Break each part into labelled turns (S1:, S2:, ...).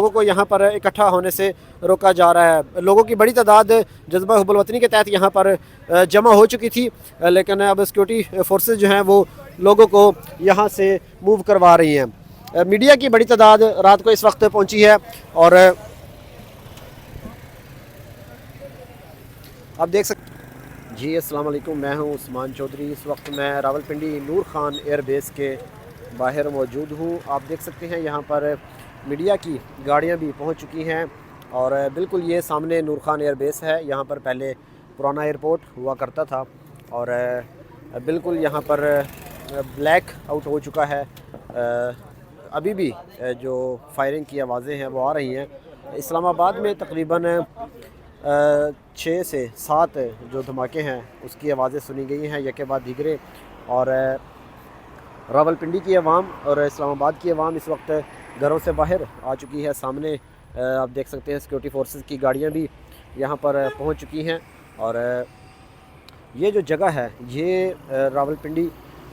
S1: लोगों को यहाँ पर इकट्ठा होने से रोका जा रहा है। लोगों की बड़ी तादाद जज्बा हुब्बुल वतनी के तहत यहाँ पर जमा हो चुकी थी, लेकिन अब सिक्योरिटी फोर्सेस जो हैं वो लोगों को यहाँ से मूव करवा रही हैं। मीडिया की बड़ी तादाद रात को इस वक्त पहुँची है और आप देख सकते जी। अस्सलाम वालेकुम, मैं हूं उस्मान चौधरी। इस वक्त मैं रावलपिंडी नूर खान एयरबेस के बाहर मौजूद हूं। आप देख सकते हैं यहाँ पर मीडिया की गाड़ियाँ भी पहुँच चुकी हैं और बिल्कुल ये सामने नूर खान एयरबेस है। यहाँ पर पहले पुराना एयरपोर्ट हुआ करता था और बिल्कुल यहाँ पर ब्लैक आउट हो चुका है। अभी भी जो फायरिंग की आवाज़ें हैं वो आ रही हैं। इस्लामाबाद में तकरीबन 6 से 7 जो धमाके हैं उसकी आवाज़ें सुनी गई हैं यके बाद दीगरे। और रावलपिंडी की आवाम और इस्लामाबाद की आवाम इस वक्त घरों से बाहर आ चुकी है। सामने आप देख सकते हैं सिक्योरिटी फोर्सेस की गाड़ियां भी यहाँ पर पहुँच चुकी हैं। और ये जो जगह है ये रावलपिंडी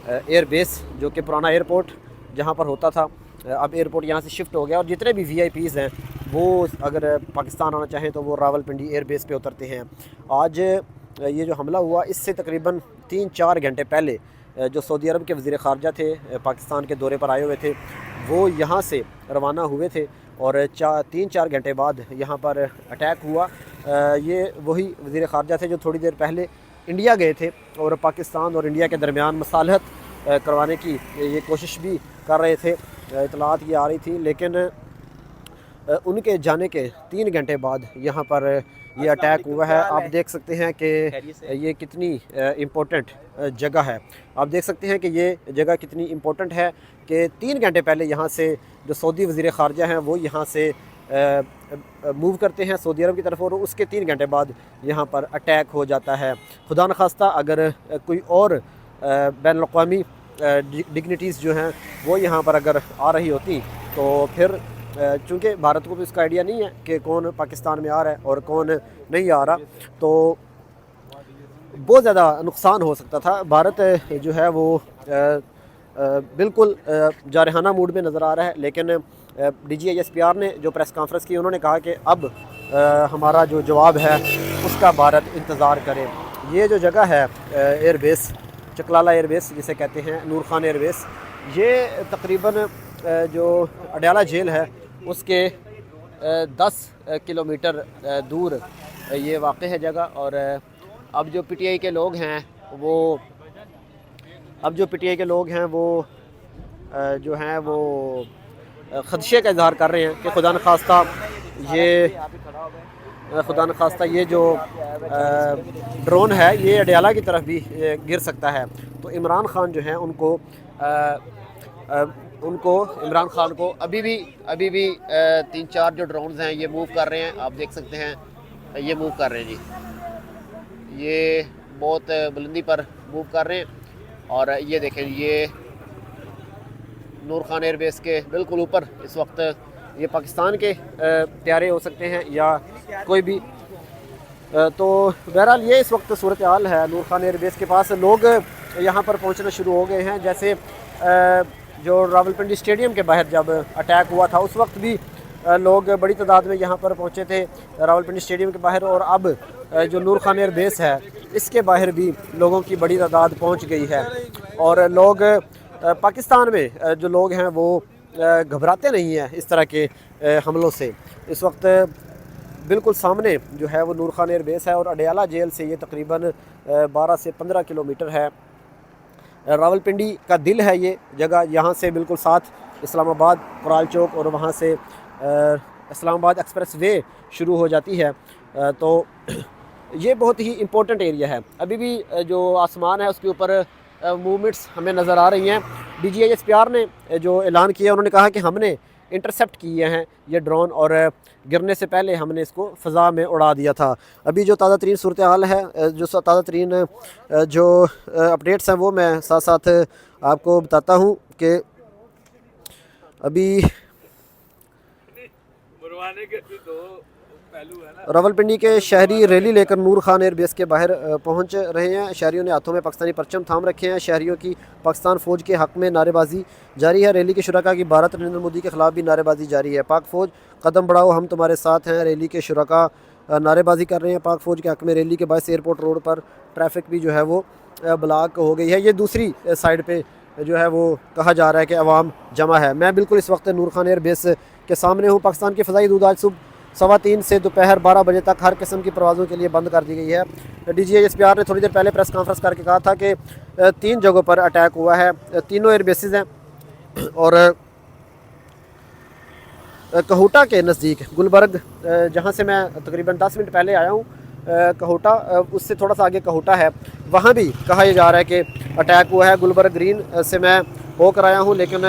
S1: एयरबेस जो कि पुराना एयरपोर्ट जहाँ पर होता था, अब एयरपोर्ट यहाँ से शिफ्ट हो गया और जितने भी VIPs हैं वो अगर पाकिस्तान आना चाहें तो वो रावलपिंडी एयरबेस पे उतरते हैं। आज ये जो हमला हुआ इससे तकरीबन 3-4 घंटे पहले जो सऊदी अरब के वज़ीर ख़ारजा थे पाकिस्तान के दौरे पर आए हुए थे वो यहाँ से रवाना हुए थे और 3-4 घंटे बाद यहाँ पर अटैक हुआ। ये वही वज़ीर ख़ारजा थे जो थोड़ी देर पहले इंडिया गए थे और पाकिस्तान और इंडिया के दरमियान मसालहत करवाने की ये कोशिश भी कर रहे थे। इतलात ये आ रही थी, लेकिन उनके जाने के 3 घंटे बाद यहाँ पर ये अटैक हुआ है। आप देख सकते हैं कि ये कितनी इम्पोर्टेंट जगह है। आप देख सकते हैं कि ये जगह कितनी इम्पोर्टेंट है कि 3 घंटे पहले यहाँ से जो सऊदी वज़ीर ख़ारजा हैं वो यहाँ से मूव करते हैं सऊदी अरब की तरफ और उसके 3 घंटे बाद यहाँ पर अटैक हो जाता है। खुदा न खास्ता अगर कोई और बैन अक़वामी डिग्निटीज़ जो हैं वो यहाँ पर अगर आ रही होती तो फिर चूँकि भारत को भी उसका आइडिया नहीं है कि कौन पाकिस्तान में आ रहा है और कौन नहीं आ रहा, तो बहुत ज़्यादा नुकसान हो सकता था। भारत जो है वो बिल्कुल जारहाना मूड में नज़र आ रहा है, लेकिन DGISPR ने जो प्रेस कॉन्फ्रेंस की उन्होंने कहा कि अब हमारा जो जवाब है उसका भारत इंतज़ार करे। ये जो जगह है एयरबेस चकलाला एयरबेस जिसे कहते हैं नूर खान एयरबेस, ये तकरीबन जो अडयाला जेल है उसके 10 किलोमीटर दूर ये वाक़ है जगह। और अब जो PTI के लोग हैं वो जो हैं वो ख़दशे का इज़हार कर रहे हैं कि खुदा न खास्ता ये जो ड्रोन है ये अडयाला की तरफ भी गिर सकता है। तो इमरान खान जो हैं उनको इमरान खान को अभी भी 3-4 जो ड्रोन्स हैं ये मूव कर रहे हैं। आप देख सकते हैं ये मूव कर रहे हैं जी, ये बहुत बुलंदी पर मूव कर रहे हैं। और ये देखें ये नूर खान एयरबेस के बिल्कुल ऊपर इस वक्त ये पाकिस्तान के तैयारे हो सकते हैं या कोई भी। तो बहरहाल ये इस वक्त सूरत हाल है नूर खान एयरबेस के पास। लोग यहाँ पर पहुँचना शुरू हो गए हैं। जैसे जो रावलपिंडी स्टेडियम के बाहर जब अटैक हुआ था उस वक्त भी लोग बड़ी तादाद में यहाँ पर पहुँचे थे रावलपिंडी स्टेडियम के बाहर, और अब जो नूर खान एयरबेस है इसके बाहर भी लोगों की बड़ी तादाद पहुँच गई है। और लोग पाकिस्तान में जो लोग हैं वो घबराते नहीं हैं इस तरह के हमलों से। इस वक्त बिल्कुल सामने जो है वो नूर खान एयरबेस है और अडयाला जेल से ये तकरीबन 12 से 15 किलोमीटर है। रावलपिंडी का दिल है ये जगह, यहाँ से बिल्कुल साथ इस्लामाबाद कुराल चौक और वहाँ से इस्लामाबाद एक्सप्रेस वे शुरू हो जाती है। तो ये बहुत ही इम्पोर्टेंट एरिया है। अभी भी जो आसमान है उसके ऊपर मूवमेंट्स हमें नज़र आ रही हैं। DGISPR ने जो ऐलान किया उन्होंने कहा कि हमने इंटरसेप्ट किए हैं ये ड्रोन और गिरने से पहले हमने इसको फ़ज़ा में उड़ा दिया था। अभी जो ताज़ा तरीन सूरत हाल है, जो ताज़ा तरीन जो अपडेट्स हैं वो मैं साथ साथ आपको बताता हूँ कि अभी रावलपिंडी के शहरी रैली लेकर नूर खान एयरबेस के बाहर पहुंच रहे हैं। शहरियों ने हाथों में पाकिस्तानी परचम थाम रखे हैं। शहरियों की पाकिस्तान फ़ौज के हक़ में नारेबाजी जारी है। रैली के शुरका की भारत नरेंद्र मोदी के ख़िलाफ़ भी नारेबाजी जारी है। पाक फ़ौज कदम बढ़ाओ, हम तुम्हारे साथ हैं। रैली के शुरका नारेबाजी कर रहे हैं पाक फ़ौज के हक़ में। रैली के बायस एयरपोर्ट रोड पर ट्रैफिक भी जो है वो ब्लॉक हो गई है। ये दूसरी साइड पर जो है वो कहा जा रहा है कि अवाम जमा है। मैं बिल्कुल इस वक्त नूर खान एयरबेस के सामने हूँ। पाकिस्तान की फ़ज़ाई हदूद आज सुबह 3:15 से दोपहर 12 बजे तक हर किस्म की परवाज़ों के लिए बंद कर दी गई है। DGSPR ने थोड़ी देर पहले प्रेस कॉन्फ्रेंस करके कहा था कि 3 जगहों पर अटैक हुआ है। तीनों एयरबेसेस हैं और कहोटा के नज़दीक गुलबर्ग, जहाँ से मैं तकरीबन 10 मिनट पहले आया हूँ, कहोटा उससे थोड़ा सा आगे कहोटा है, वहाँ भी कहा यह जा रहा है कि अटैक हुआ है। गुलबर्ग ग्रीन से मैं होकर आया हूँ, लेकिन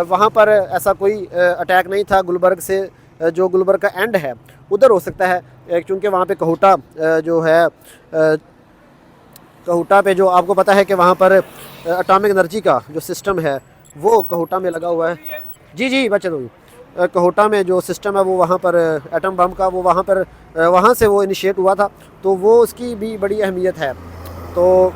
S1: वहाँ पर ऐसा कोई अटैक नहीं था। गुलबर्ग से जो गुलबर्ग का एंड है उधर हो सकता है, क्योंकि वहाँ पे कहोटा जो है कहोटा पे जो आपको पता है कि वहाँ पर एटॉमिक एनर्जी का जो सिस्टम है वो कहोटा में लगा हुआ है। जी बच्चे दो कहोटा में जो सिस्टम है वो वहाँ पर एटम बम का वो वहाँ पर वहाँ से वो इनिशिएट हुआ था, तो वो उसकी भी बड़ी अहमियत है। तो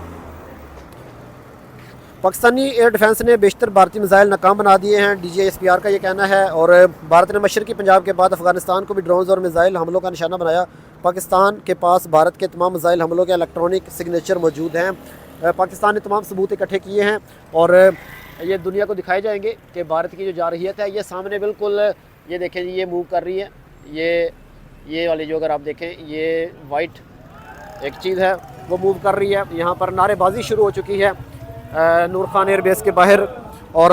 S1: पाकिस्तानी एयर डिफेंस ने बेशतर भारतीय मिसाइल नाकाम बना दिए हैं, DGSPR का ये कहना है। और भारत ने मशरक़ी पंजाब के बाद अफ़गानिस्तान को भी ड्रोन्स और मिसाइल हमलों का निशाना बनाया। पाकिस्तान के पास भारत के तमाम मिसाइल हमलों के इलेक्ट्रॉनिक सिग्नेचर मौजूद हैं। पाकिस्तान ने तमाम सबूत इकट्ठे किए हैं और ये दुनिया को दिखाए जाएंगे कि भारत की जो जारहियत है। ये सामने बिल्कुल ये देखें, ये मूव कर रही है। ये वाली जो अगर आप देखें, ये वाइट एक चीज़ है वो मूव कर रही है। यहाँ पर नारेबाजी शुरू हो चुकी है नूर खान एयरबेस के बाहर और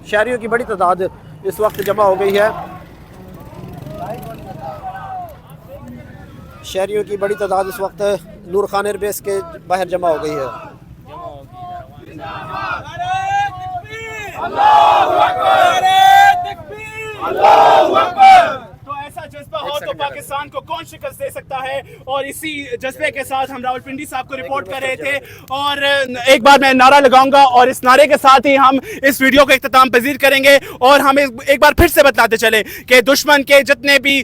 S1: शहरियों की बड़ी तादाद इस वक्त जमा हो गई है। शहरियों की बड़ी तादाद इस वक्त नूर खान एयरबेस के बाहर जमा हो गई है।
S2: जज्बा हो तो पाकिस्तान को कौन शिकस्त दे सकता है। और इसी जज्बे के साथ हम रावलपिंडी साहब को रिपोर्ट कर रहे थे और एक बार मैं नारा लगाऊंगा और इस नारे के साथ ही हम इस वीडियो को इख्तिताम पजीर करेंगे। और हम एक बार फिर से बतलाते चले कि दुश्मन के जितने भी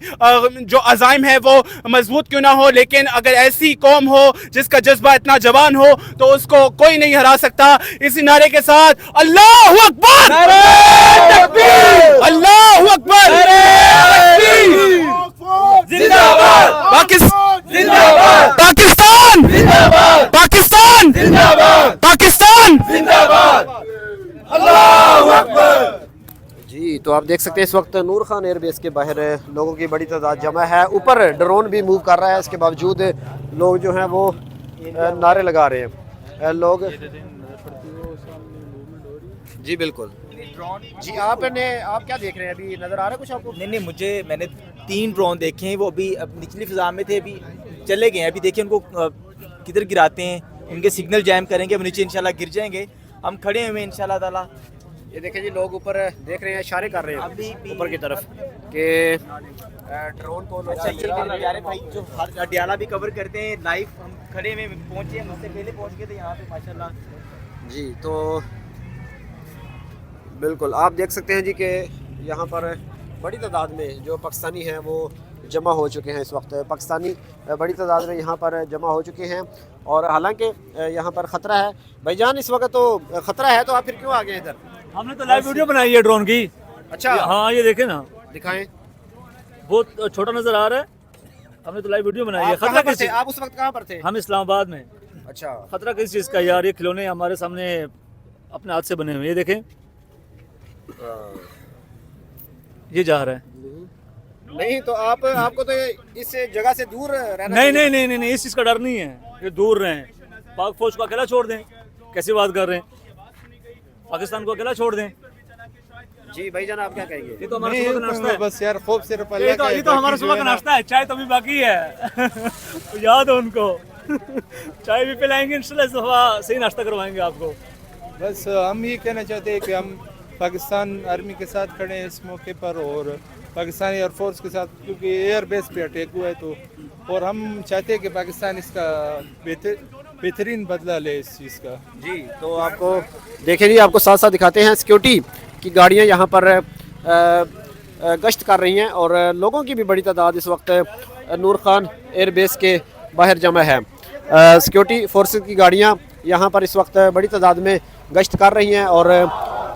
S2: जो अज़ाइम है वो मजबूत क्यों ना हो, लेकिन अगर ऐसी कौम हो जिसका जज्बा इतना जवान हो तो उसको कोई नहीं हरा सकता। इसी नारे के साथ अल्लाहु अकबर, अल्लाहु अकबर, जिंदाबाद पाकिस्तान, जिंदाबाद पाकिस्तान, जिंदाबाद पाकिस्तान, जिंदाबाद पाकिस्तान, जिंदाबाद अल्लाहु अकबर।
S1: जी, तो आप देख सकते हैं इस वक्त नूर खान एयरबेस के बाहर लोगों की बड़ी तादाद जमा है। ऊपर ड्रोन भी मूव कर रहा है, इसके बावजूद लोग जो हैं वो नारे लगा रहे हैं। लोग जी बिल्कुल जी। आप क्या देख रहे हैं, अभी नज़र आ रहा है कुछ आपको?
S3: नहीं, मैंने 3 ड्रोन देखे हैं, वो अभी निचली फिजा में थे, अभी चले गए हैं। अभी देखिए उनको किधर गिराते हैं, उनके सिग्नल जैम करेंगे, अब नीचे इंशाल्लाह गिर जाएंगे। हम खड़े हुए हैं इंशाल्लाह ताला।
S1: ये देखें जी, लोग ऊपर देख रहे हैं, इशारे कर रहे हैं ऊपर की तरफ कि ड्रोन को
S3: प्यारे भाई जो अडियाला भी कवर करते हैं लाइव, हम खड़े हुए पहुँचे हैं, मुझसे पहले पहुँच गए थे यहाँ पे माशाल्लाह
S1: जी। तो बिल्कुल आप देख सकते हैं जी कि यहाँ पर बड़ी तादाद में जो पाकिस्तानी हैं वो जमा हो चुके हैं। इस वक्त पाकिस्तानी बड़ी तादाद में यहाँ पर जमा हो चुके हैं और हालांकि यहाँ पर ख़तरा है। भाईजान इस वक्त तो ख़तरा है, तो आप फिर क्यों आ गए इधर?
S4: हमने तो लाइव वीडियो बनाई है ड्रोन की।
S1: अच्छा,
S4: हाँ ये देखें ना,
S1: दिखाएं।
S4: बहुत छोटा नज़र आ रहा है, हमने तो लाइव वीडियो बनाई है।
S1: खतरा किस चीज़? आप उस वक्त कहाँ पर थे?
S4: हम इस्लामाबाद में।
S1: अच्छा,
S4: खतरा किस चीज़ का यार? ये खिलौने हमारे सामने अपने हाथ से बने हुए, ये देखें, ये जा रहा है।
S1: नहीं तो आपको तो इस जगह से दूर रहना
S4: नहीं नहीं नहीं नहीं नहीं, इस चीज़ का डर नहीं है, ये दूर रहें। पाक फौज को अकेला छोड़ दें, कैसी बात कर रहे हैं? पाकिस्तान को अकेला छोड़ दें।
S1: जी भाईजान आप क्या कहेंगे?
S4: ये तो हमारा सुबह का नाश्ता है,
S5: बस यार खूब सिर्फ
S4: ये तो हमारा सुबह का नाश्ता है। चाय तो अभी बाकी है याद हो उनको चाय भी पिलाएंगे इंशाल्लाह, इस दफा सही नाश्ता करवाएंगे आपको।
S5: बस हम ये कहना चाहते हैं कि हम पाकिस्तान आर्मी के साथ खड़े हैं इस मौके पर और पाकिस्तानी एयरफोर्स के साथ, क्योंकि एयर बेस पे अटैक हुआ है तो, और हम चाहते हैं कि पाकिस्तान इसका बेहतरीन बदला ले इस चीज़ का।
S1: जी, तो आपको देखें जी, आपको साथ साथ दिखाते हैं सिक्योरिटी की गाड़ियाँ यहाँ पर गश्त कर रही हैं और लोगों की भी बड़ी तादाद इस वक्त नूर खान एयरबेस के बाहर जमा है। सिक्योरिटी फोर्सेस की गाड़ियाँ यहाँ पर इस वक्त बड़ी तादाद में गश्त कर रही हैं और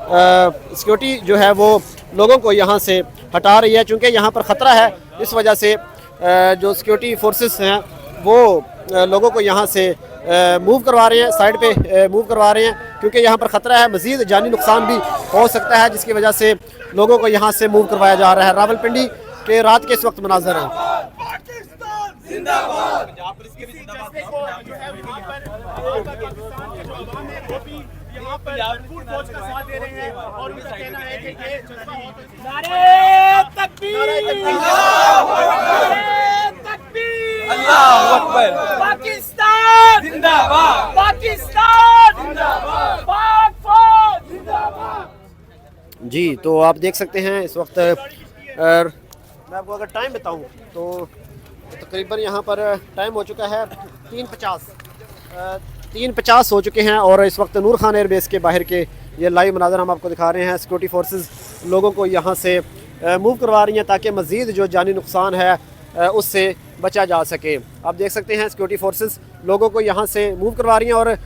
S1: सिक्योरिटी जो है वो लोगों को यहाँ से हटा रही है, चूँकि यहाँ पर ख़तरा है। इस वजह से जो सिक्योरिटी फोर्सेस हैं वो लोगों को यहाँ से मूव करवा रहे हैं, साइड पे मूव करवा रहे हैं, क्योंकि यहाँ पर ख़तरा है, मज़ीद जानी नुकसान भी हो सकता है, जिसकी वजह से लोगों को यहाँ से मूव करवाया जा रहा है। रावलपिंडी के रात के इस वक्त मनाज़र हैं।
S2: यहाँ पर भरपूर फौज का साथ दे रहे हैं और उनका कहना है कि ये जज्बा
S3: पाकिस्तान जिंदाबाद, पाकिस्तान जिंदाबाद, पाक फौज जिंदाबाद।
S1: जी, तो आप देख सकते हैं इस वक्त मैं आपको अगर टाइम बताऊं तो तकरीबन यहाँ पर टाइम हो चुका है 3:50 हो चुके हैं और इस वक्त नूर खान एयरबेस के बाहर के ये लाइव मनाज़र हम आपको दिखा रहे हैं। सिक्योरिटी फोर्सेस लोगों को यहाँ से मूव करवा रही हैं ताकि मज़ीद जो जानी नुकसान है उससे बचा जा सके। आप देख सकते हैं सिक्योरिटी फोर्सेस लोगों को यहाँ से मूव करवा रही हैं और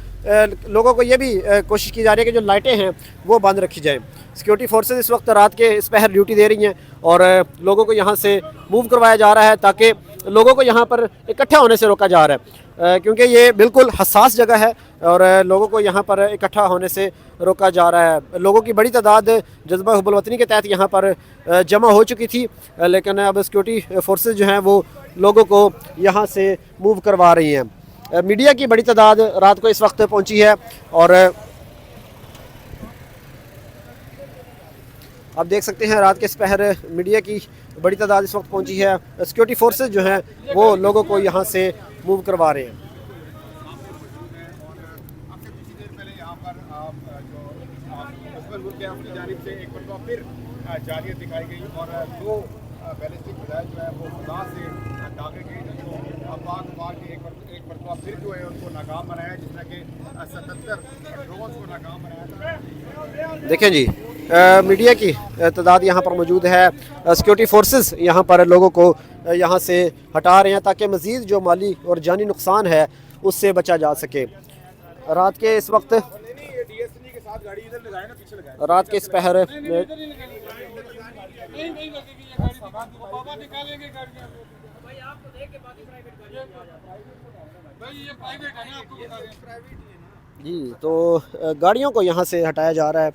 S1: लोगों को ये भी कोशिश की जा रही है कि जो लाइटें हैं वो बंद रखी जाएं। सिक्योरिटी फोर्सेस इस वक्त रात के इस पहर ड्यूटी दे रही हैं और लोगों को यहाँ से मूव करवाया जा रहा है ताकि लोगों को यहाँ पर इकट्ठा होने से रोका जा रहा है, क्योंकि ये बिल्कुल हसास जगह है और लोगों को यहाँ पर इकट्ठा होने से रोका जा रहा है। लोगों की बड़ी तादाद जज्बा हुब्बुल वतनी के तहत यहाँ पर जमा हो चुकी थी, लेकिन अब सिक्योरिटी फोर्सेस जो हैं वो लोगों को यहाँ से मूव करवा रही हैं। मीडिया की बड़ी तादाद रात को इस वक्त पहुँची है और आप देख सकते हैं रात के इस पहर मीडिया की बड़ी तादाद इस वक्त पहुंची है। सिक्योरिटी फोर्सेस जो हैं वो लोगों को यहां से मूव करवा रहे हैं।
S6: जालियत दिखाई गई और 2 बैलिस्टिक मिसाइल जो है वो खुदा से दागे गए, जिनको पाक के एक मरतबा फिर जो है उनको नाकाम बनाया, जिसमें कि 77 ड्रोन्स को नाकाम बनाया था।
S1: देखें जी, मीडिया की तादाद यहाँ पर मौजूद है। सिक्योरिटी फोर्सेस यहाँ पर लोगों को यहाँ से हटा रहे हैं ताकि मज़ीद जो माली और जानी नुकसान है उससे बचा जा सके। रात के इस वक्त रात के इस पहर जी, तो गाड़ियों को यहाँ से हटाया जा रहा है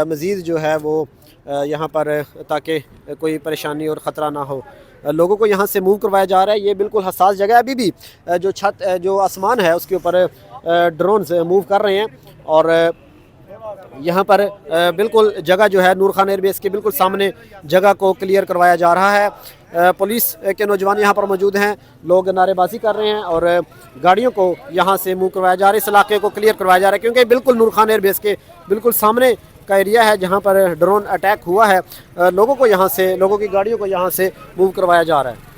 S1: मज़ीद जो है वो यहाँ पर, ताकि कोई परेशानी और ख़तरा ना हो। लोगों को यहाँ से मूव करवाया जा रहा है। ये बिल्कुल हसास जगह है। अभी भी जो छत जो आसमान है उसके ऊपर ड्रोन्स मूव कर रहे हैं और यहाँ पर बिल्कुल जगह जो है नूर खान एयरबेस के बिल्कुल सामने जगह को क्लियर करवाया जा रहा है। पुलिस के नौजवान यहाँ पर मौजूद हैं, लोग नारेबाजी कर रहे हैं और गाड़ियों को यहाँ से मूव करवाया जा रहा है, इस इलाके को क्लियर करवाया जा रहा है, क्योंकि बिल्कुल नूर खान एयरबेस के बिल्कुल सामने का एरिया है जहाँ पर ड्रोन अटैक हुआ है। लोगों को यहाँ से, लोगों की गाड़ियों को यहाँ से मूव करवाया जा रहा है।